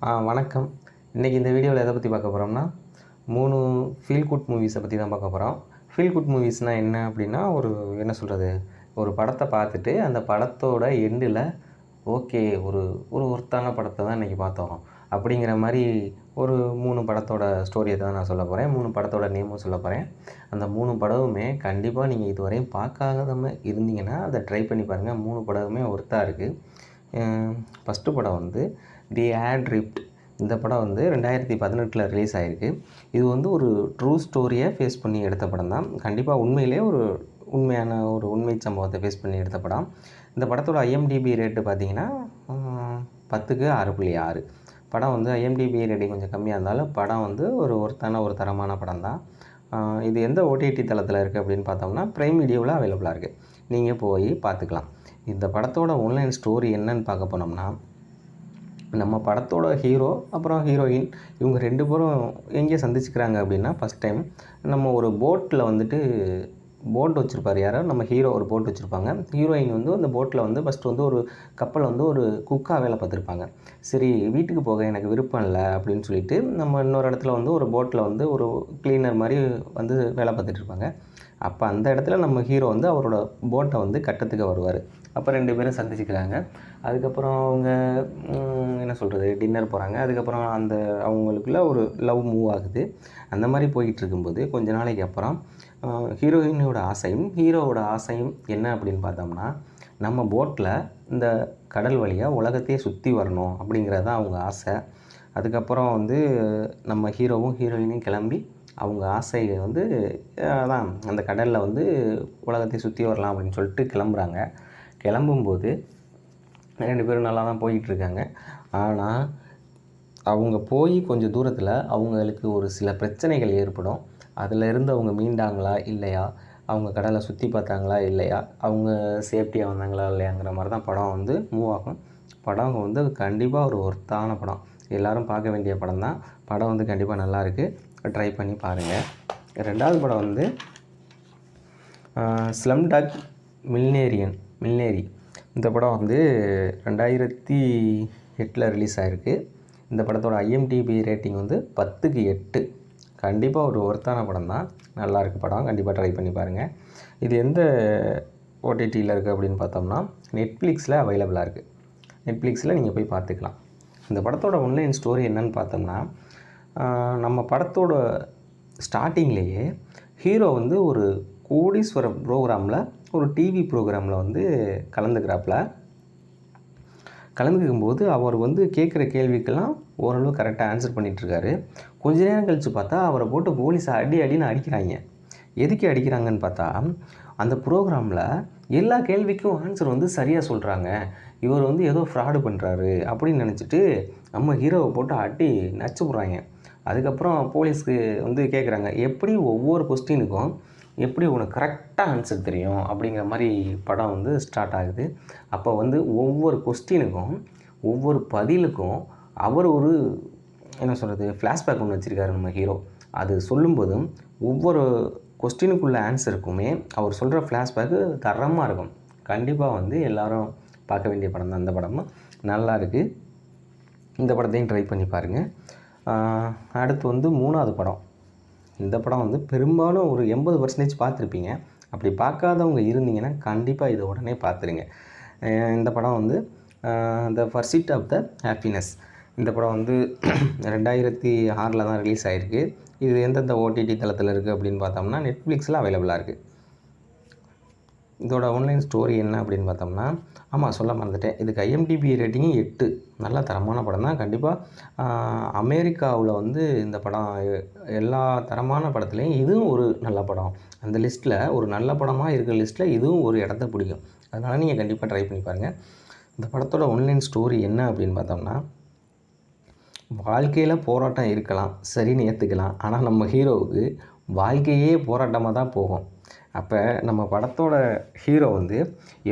வணக்கம். இன்றைக்கி இந்த வீடியோவில் எதை பற்றி பார்க்க போகிறோம்னா 3 ஃபீல் குட் மூவிஸை பற்றி தான் பார்க்க போகிறோம். ஃபீல் குட் மூவிஸ்னால் என்ன அப்படின்னா, என்ன சொல்கிறது, ஒரு படத்தை பார்த்துட்டு அந்த படத்தோட எண்டில் ஓகே ஒரு ஒரு ஒர்த்தான படத்தை தான் இன்றைக்கி பார்த்தோம் அப்படிங்கிற மாதிரி ஒரு 3 படத்தோட ஸ்டோரியை தான் நான் சொல்ல போகிறேன். 3 படத்தோட நேமும் சொல்ல போகிறேன். அந்த 3 படமுமே கண்டிப்பாக நீங்கள் இதுவரையும் பார்க்காதவங்க இருந்தீங்கன்னா அதை ட்ரை பண்ணி பாருங்கள். 3 படமுமே ஒர்த்தாக இருக்குது. ஃபஸ்ட்டு படம் வந்து தி ஆட் ரிப்ட். இந்த படம் வந்து 2018 ரிலீஸ் ஆகிருக்கு. இது வந்து ஒரு ட்ரூ ஸ்டோரியை ஃபேஸ் பண்ணி எடுத்த படம் தான். கண்டிப்பாக உண்மையிலே ஒரு உண்மையான ஒரு உண்மை சம்பவத்தை ஃபேஸ் பண்ணி எடுத்த படம். இந்த படத்தோட ஐஎம்டிபி ரேட்டு பார்த்திங்கன்னா 10க்கு 6.6. படம் வந்து ஐஎம்டிபி ரேட்டிங் கொஞ்சம் கம்மியாக இருந்தாலும் படம் வந்து ஒரு ஒர்த்தான ஒரு தரமான படம் தான். இது எந்த ஓடிடி தளத்தில் இருக்குது அப்படின்னு பார்த்தோம்னா பிரைம் வீடியோவில் அவைலபிளாக இருக்குது. நீங்கள் போய் பார்த்துக்கலாம். இந்த படத்தோட ஆன்லைன் ஸ்டோரி என்னன்னு பார்க்க போனோம்னா, நம்ம படத்தோட ஹீரோ அப்புறம் ஹீரோயின் இவங்க 2 பேரும் எங்கே சந்திச்சுக்கிறாங்க அப்படின்னா, ஃபஸ்ட் டைம் நம்ம ஒரு போட்டில் வந்துட்டு போட் வச்சுருப்பார் யாரோ, நம்ம ஹீரோ ஒரு போட் வச்சுருப்பாங்க. ஹீரோயின் வந்து அந்த போட்டில் வந்து ஃபஸ்ட்டு வந்து ஒரு கப்பல் வந்து ஒரு குக்காக வேலை பார்த்துருப்பாங்க. சரி வீட்டுக்கு போக எனக்கு விருப்பம் இல்லை அப்படின்னு சொல்லிட்டு நம்ம இன்னொரு இடத்துல வந்து ஒரு போட்டில் வந்து ஒரு க்ளீனர் மாதிரி வந்து வேலை பார்த்துட்டு இருப்பாங்க. அப்போ அந்த இடத்துல நம்ம ஹீரோ வந்து அவரோட போட்டை வந்து கட்டத்துக்கு வருவார். அப்போ 2 பேரும் சந்திச்சுக்கிறாங்க. அதுக்கப்புறம் அவங்க என்ன சொல்கிறது, டின்னர் போகிறாங்க. அதுக்கப்புறம் அந்த அவங்களுக்குள்ள ஒரு லவ் மூவ் ஆகுது. அந்த மாதிரி போய்கிட்டு இருக்கும்போது கொஞ்ச நாளைக்கு அப்புறம் ஹீரோயினோட ஆசையும் ஹீரோவோட ஆசையும் என்ன அப்படின்னு பார்த்தோம்னா, நம்ம போட்டில் இந்த கடல் வழியாக உலகத்தையே சுற்றி வரணும் அப்படிங்கிறது தான் அவங்க ஆசை. அதுக்கப்புறம் வந்து நம்ம ஹீரோவும் ஹீரோயினையும் கிளம்பி அவங்க ஆசையை வந்து அதான் அந்த கடலில் வந்து உலகத்தை சுற்றி வரலாம் அப்படின்னு சொல்லிட்டு கிளம்புறாங்க. கிளம்பும்போது 2 பேரும் நல்லா தான் போயிட்டுருக்காங்க. ஆனால் அவங்க போய் கொஞ்சம் தூரத்தில் அவங்களுக்கு ஒரு சில பிரச்சனைகள் ஏற்படும். அதிலேருந்து அவங்க மீண்டாங்களா இல்லையா, அவங்க கடலை சுற்றி பார்த்தாங்களா இல்லையா, அவங்க சேஃப்டியாக வந்தாங்களா இல்லையாங்கிற மாதிரி தான் படம் வந்து மூவ் ஆகும். படம் வந்து கண்டிப்பாக ஒரு ஒர்த்தான படம். எல்லோரும் பார்க்க வேண்டிய படம் தான். படம் வந்து கண்டிப்பாக நல்லாயிருக்கு. ட்ரை பண்ணி பாருங்கள். 2வது படம் வந்து ஸ்லம்டாக் மில்லியனேரி. இந்த படம் வந்து 2008 ரிலீஸ் ஆகிருக்கு. இந்த படத்தோட ஐஎம்டிபி ரேட்டிங் வந்து 10க்கு 8. கண்டிப்பாக ஒரு ஒர்த்தான படம் தான். நல்லாயிருக்கு படம். கண்டிப்பாக ட்ரை பண்ணி பாருங்கள். இது எந்த ஓடிடியில் இருக்குது அப்படின்னு பார்த்தோம்னா, நெட்ஃப்ளிக்ஸில் அவைலபிளாக இருக்குது. நெட்ஃப்ளிக்ஸில் நீங்கள் போய் பார்த்துக்கலாம். இந்த படத்தோட ஆன்லைன் ஸ்டோரி என்னன்னு பார்த்தோம்னா, நம்ம படத்தோட ஸ்டார்டிங்லேயே ஹீரோ வந்து ஒரு கோடீஸ்வர ப்ரோக்ராமில் ஒரு டிவி ப்ரோக்ராமில் வந்து கலந்துக்கும்போது அவர் வந்து கேட்குற கேள்விக்கெல்லாம் ஓரளவு கரெக்டாக ஆன்சர் பண்ணிகிட்ருக்காரு. கொஞ்ச நேரம் கழித்து பார்த்தா அவரை போட்டு போலீஸ் அடின்னு அடிக்கிறாங்க. எதுக்கு அடிக்கிறாங்கன்னு பார்த்தா, அந்த ப்ரோக்ராமில் எல்லா கேள்விக்கும் ஆன்சர் வந்து சரியாக சொல்கிறாங்க, இவர் வந்து ஏதோ ஃப்ராடு பண்ணுறாரு அப்படின்னு நினச்சிட்டு நம்ம ஹீரோவை போட்டு அடி நச்சு போடுறாங்க. அதுக்கப்புறம் போலீஸ்க்கு வந்து கேட்குறாங்க, எப்படி ஒவ்வொரு கொஸ்டினுக்கும் எப்படி உனக்கு கரெக்டாக ஆன்சர் தெரியும் அப்படிங்கிற மாதிரி படம் வந்து ஸ்டார்ட் ஆகுது. அப்போ வந்து ஒவ்வொரு கொஸ்டினுக்கும் ஒவ்வொரு பதிலுக்கும் அவர் ஒரு என்ன சொல்கிறது ஃப்ளாஷ்பேக் ஒன்று வச்சுருக்காரு நம்ம ஹீரோ. அது சொல்லும்போதும் ஒவ்வொரு கொஸ்டினுக்குள்ள ஆன்சருக்குமே அவர் சொல்கிற ஃப்ளாஷ்பேக்கு தரமாக இருக்கும். கண்டிப்பாக வந்து எல்லோரும் பார்க்க வேண்டிய படம் தான். அந்த படமும் நல்லா இருக்குது. இந்த படத்தையும் ட்ரை பண்ணி பாருங்கள். அடுத்து வந்து 3வது படம். இந்த படம் வந்து பெரும்பாலும் ஒரு 80% பார்த்துருப்பீங்க. அப்படி பார்க்காதவங்க இருந்தீங்கன்னா கண்டிப்பாக இதை உடனே பார்த்துருங்க. இந்த படம் வந்து த பர்சூட் ஆஃப் த ஹாப்பினஸ். இந்த படம் வந்து 2006 தான் ரிலீஸ் ஆகிருக்கு. இது எந்தெந்த ஓடிடி தளத்தில் இருக்குது அப்படின்னு பார்த்தோம்னா, நெட்ஃப்ளிக்ஸில் அவைலபிளாக இருக்குது. இதோட ஆன்லைன் ஸ்டோரி என்ன அப்படின்னு பார்த்தோம்னா, சொல்ல மறந்துட்டேன். இதுக்கு ஐஎம்டிபி ரேட்டிங்கும் 8. நல்ல தரமான படம் தான். கண்டிப்பாக அமெரிக்காவில் வந்து இந்த படம் எல்லா தரமான படத்துலேயும் இதுவும் ஒரு நல்ல படம். அந்த லிஸ்ட்டில் ஒரு நல்ல படமாக இருக்கிற லிஸ்ட்டில் இதுவும் ஒரு இடத்த பிடிக்கும். அதனால் நீங்கள் கண்டிப்பாக ட்ரை பண்ணி பாருங்கள். இந்த படத்தோட ஆன்லைன் ஸ்டோரி என்ன அப்படின்னு பார்த்தோம்னா, வாழ்க்கையில் போராட்டம் இருக்கலாம், சரின்னு ஏற்றுக்கலாம். ஆனால் நம்ம ஹீரோவுக்கு வாழ்க்கையே போராட்டமாக தான் போகும். அப்போ நம்ம படத்தோட ஹீரோ வந்து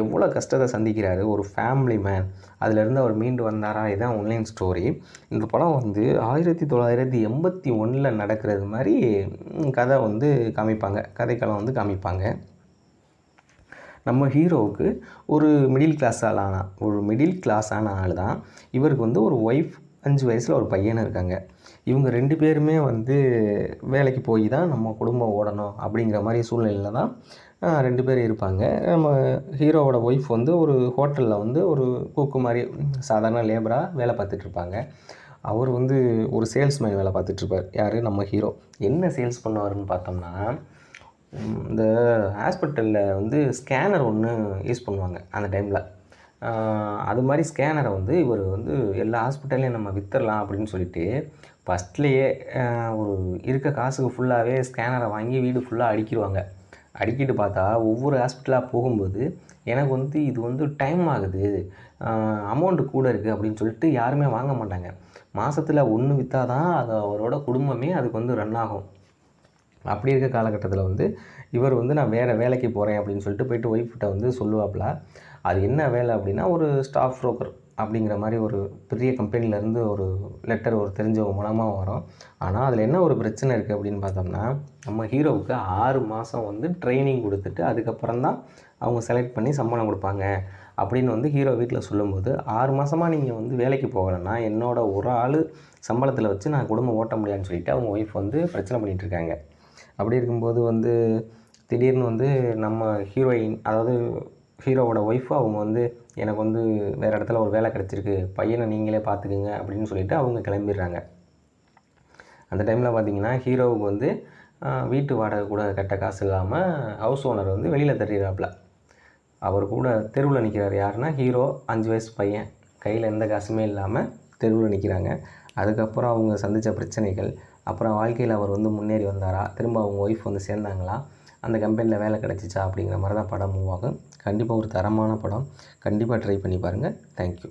எவ்வளோ கஷ்டத்தை சந்திக்கிறாரு, ஒரு ஃபேமிலி மேன், அதிலேருந்து அவர் மீண்டு வந்தாரா, இதுதான் ஆன்லைன் ஸ்டோரி. இந்த படம் வந்து 1981 நடக்கிறது மாதிரி கதை வந்து காமிப்பாங்க, கதைக்களம் வந்து காமிப்பாங்க. நம்ம ஹீரோவுக்கு ஒரு மிடில் கிளாஸான ஆள் தான். இவருக்கு வந்து ஒரு ஒய்ஃப் 5 வயசில் ஒரு பையனும் இருக்காங்க. இவங்க 2 பேருமே வந்து வேலைக்கு போய் தான் நம்ம குடும்பம் ஓடணும் அப்படிங்கிற மாதிரி சூழ்நிலையில தான் 2 பேர் இருப்பாங்க. நம்ம ஹீரோவோட ஒய்ஃப் வந்து ஒரு ஹோட்டலில் வந்து ஒரு குக்கு மாதிரி சாதாரண லேபராக வேலை பார்த்துட்ருப்பாங்க. அவர் வந்து ஒரு சேல்ஸ்மேன் வேலை பார்த்துட்ருப்பார். யார்? நம்ம ஹீரோ. என்ன சேல்ஸ் பண்ணுவாருன்னு பார்த்தோம்னா, இந்த ஹாஸ்பிட்டலில் வந்து ஸ்கேனர் ஒன்று யூஸ் பண்ணுவாங்க அந்த டைமில். அது மாதிரி ஸ்கேனரை வந்து இவர் வந்து எல்லா ஹாஸ்பிட்டல்லையும் நம்ம விற்றுடலாம் அப்படின்னு சொல்லிட்டு ஃபஸ்ட்லேயே ஒரு இருக்க காசுக்கு ஃபுல்லாகவே ஸ்கேனரை வாங்கி வீடு ஃபுல்லாக அடிக்கிடுவாங்க. அடிக்கிட்டு பார்த்தா ஒவ்வொரு ஹாஸ்பிட்டலாக போகும்போது எனக்கு வந்து இது வந்து டைம் ஆகுது, அமௌண்ட்டு கூட இருக்குது அப்படின்னு சொல்லிட்டு யாருமே வாங்க மாட்டாங்க. மாதத்தில் 1 விற்றா தான் அது அவரோட குடும்பமே அதுக்கு வந்து ரன் ஆகும். அப்படி இருக்க காலகட்டத்தில் வந்து இவர் வந்து நான் வேறு வேலைக்கு போகிறேன் அப்படின்னு சொல்லிட்டு போயிட்டு ஒய்ஃப்கிட்ட வந்து சொல்லுவாப்புல. அது என்ன வேலை அப்படின்னா, ஒரு ஸ்டாஃப் புரோக்கர் அப்படிங்கிற மாதிரி ஒரு பெரிய கம்பெனிலேருந்து ஒரு லெட்டர் ஒரு தெரிஞ்சவங்க மூலமாக வரும். ஆனால் அதில் என்ன ஒரு பிரச்சனை இருக்குது அப்படின்னு பார்த்தோம்னா, நம்ம ஹீரோவுக்கு 6 மாதம் வந்து ட்ரைனிங் கொடுத்துட்டு அதுக்கப்புறம் தான் அவங்க செலக்ட் பண்ணி சம்பளம் கொடுப்பாங்க அப்படின்னு வந்து ஹீரோ வீட்டில் சொல்லும்போது, 6 மாதமாக நீங்கள் வந்து வேலைக்கு போகலைன்னா என்னோட ஒரு ஆள் சம்பளத்தில் வச்சு நான் குடும்பம் ஓட்ட முடியாதுன்னு சொல்லிட்டு அவங்க ஒய்ஃப் வந்து பிரச்சனை பண்ணிகிட்ருக்காங்க. அப்படி இருக்கும்போது வந்து திடீர்னு வந்து நம்ம ஹீரோயின், அதாவது ஹீரோவோட ஒய்ஃபு, அவங்க வந்து எனக்கு வந்து வேறு இடத்துல ஒரு வேலை கிடச்சிருக்கு, பையனை நீங்களே பார்த்துக்குங்க அப்படின்னு சொல்லிவிட்டு அவங்க கிளம்பிடுறாங்க. அந்த டைமில் பார்த்திங்கன்னா ஹீரோவுக்கு வந்து வீட்டு வாடகை கூட கட்ட காசு இல்லாமல் ஹவுஸ் ஓனர் வந்து வெளியில் தள்ளிடுறாப்புல. அவர் கூட தெருவில் நிற்கிறார். யாருன்னா ஹீரோ 5 வயசு பையன், கையில் எந்த காசுமே இல்லாமல் தெருவில் நிற்கிறாங்க. அதுக்கப்புறம் அவங்க சந்தித்த பிரச்சனைகள், அப்புறம் வாழ்க்கையில் அவர் வந்து முன்னேறி வந்தாரா, திரும்ப அவங்க ஒய்ஃப் வந்து சேர்ந்தாங்களா, அந்த கம்பெனியில் வேலை கிடச்சிச்சா அப்படிங்கிற மாதிரி தான் படம் மூவ் ஆகும். கண்டிப்பாக ஒரு தரமான படம். கண்டிப்பாக ட்ரை பண்ணி பாருங்கள். தேங்க்யூ.